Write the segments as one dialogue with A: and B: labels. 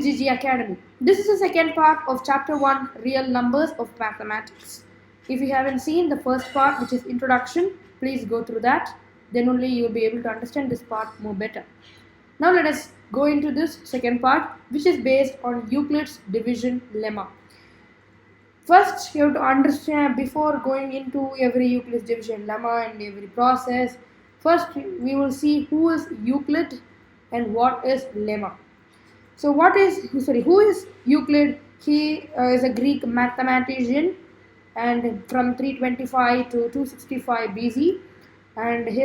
A: to GGAcademy. This is the second part of chapter 1, real numbers of mathematics. If you haven't seen the first part, which is introduction, please go through that. Then only you will be able to understand this part more better. Now let us go into this second part, which is based on Euclid's division lemma. First, you have to understand, before going into every Euclid's division lemma and every process, first we will see who is Euclid and what is lemma. So who is Euclid? He is a Greek mathematician, and from 325 to 265 BC, and he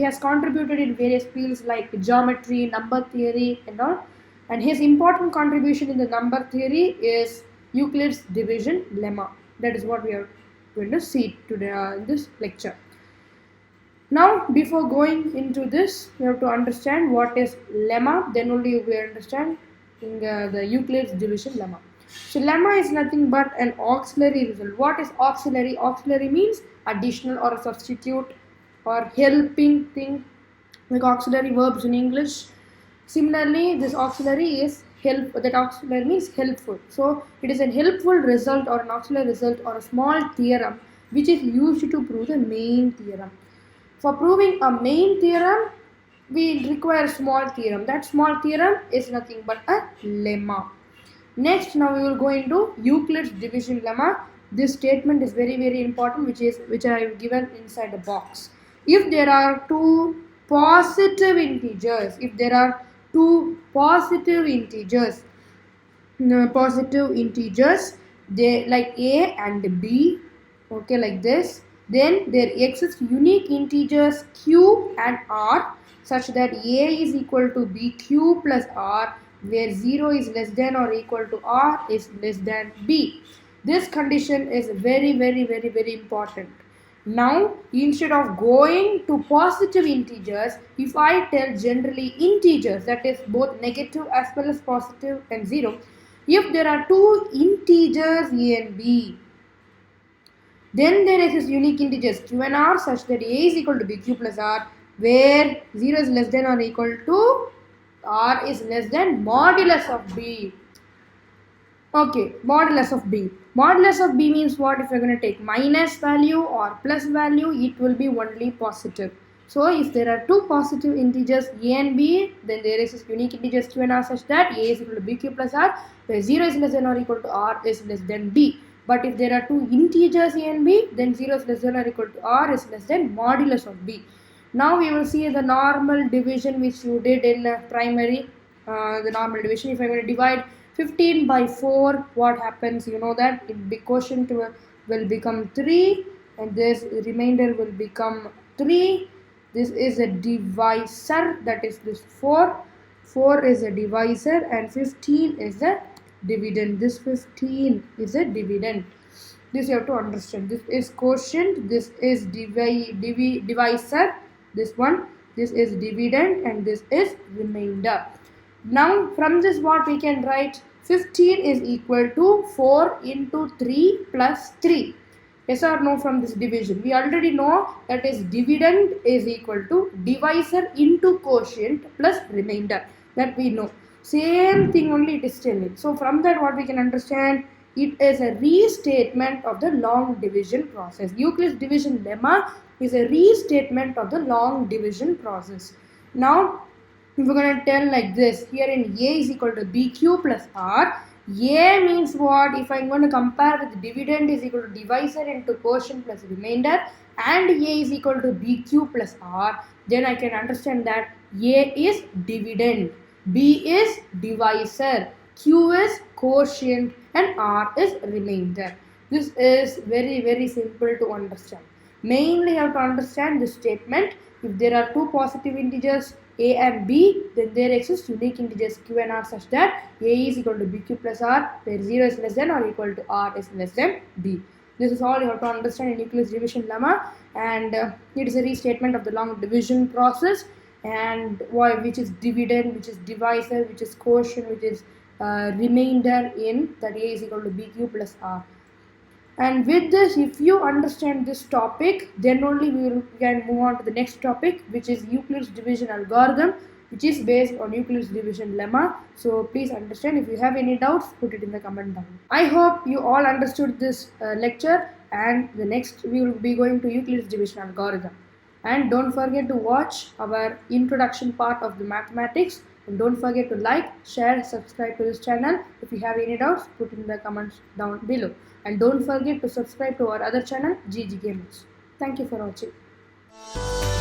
A: has contributed in various fields like geometry, number theory and all, and his important contribution in the number theory is Euclid's division lemma. That is what we are going to see today in this lecture. Now, before going into this, we have to understand what is lemma. Then only we understand the Euclid's division lemma. So, lemma is nothing but an auxiliary result. What is auxiliary? Auxiliary means additional or a substitute or helping thing, like auxiliary verbs in English. Similarly, this auxiliary is help. That auxiliary means helpful. So, it is a helpful result or an auxiliary result or a small theorem which is used to prove the main theorem. For proving a main theorem, we require a small theorem. That small theorem is nothing but a lemma. Next, now we will go into Euclid's division lemma. This statement is very, very important, which I have given inside the box. If there are two positive integers, they like a and b, okay, like this. Then there exist unique integers q and r such that a is equal to bq plus r, where 0 is less than or equal to r is less than b. This condition is very, very, very, very important. Now, instead of going to positive integers, if I tell generally integers, that is both negative as well as positive and 0, if there are two integers a and b, then there exist unique integers q and r such that a is equal to bq plus r, where 0 is less than or equal to r is less than modulus of b. Okay, modulus of b. Modulus of b means what? If we are going to take minus value or plus value, it will be only positive. So, if there are two positive integers a and b, then there is unique integers q and r such that a is equal to bq plus r, where 0 is less than or equal to r is less than b. But if there are two integers a and b, then 0 is less than or equal to r is less than modulus of b. Now we will see the normal division which you did in primary. The normal division, if I am going to divide 15 by 4, what happens? You know that the quotient will become 3 and this remainder will become 3. This is a divisor, that is this 4. 4 is a divisor and 15 is a dividend. This 15 is a dividend. This you have to understand. This is quotient, this is divisor, this is dividend, and this is remainder. Now from this what we can write? 15 is equal to 4 into 3 plus 3. Yes or no from this division? We already know that is dividend is equal to divisor into quotient plus remainder. That we know. Same thing only it is telling. So from that what we can understand? It is a restatement of the long division process. Euclid's division lemma is a restatement of the long division process. Now, if we're going to tell like this, here in a is equal to bq plus r, a means what? If I'm going to compare with dividend is equal to divisor into quotient plus remainder, and a is equal to bq plus r, then I can understand that a is dividend, b is divisor, q is quotient, and r is remainder. This is very, very simple to understand. Mainly you have to understand this statement. If there are two positive integers a and b, then there exists unique integers q and r such that a is equal to bq plus r, where 0 is less than or equal to r is less than b. This is all you have to understand in Euclid's division lemma, and it is a restatement of the long division process, and which is dividend, which is divisor, which is quotient, which is remainder in that a is equal to bq plus r. And with this, if you understand this topic, then only we can move on to the next topic, which is Euclid's division algorithm, which is based on Euclid's division lemma. So please understand. If you have any doubts, put it in the comment down. I hope you all understood this lecture, and the next we will be going to Euclid's division algorithm. And don't forget to watch our introduction part of the mathematics, and don't forget to like, share, subscribe to this channel. If you have any doubts, put in the comments down below, and don't forget to subscribe to our other channel, GGAcademy. Thank you for watching.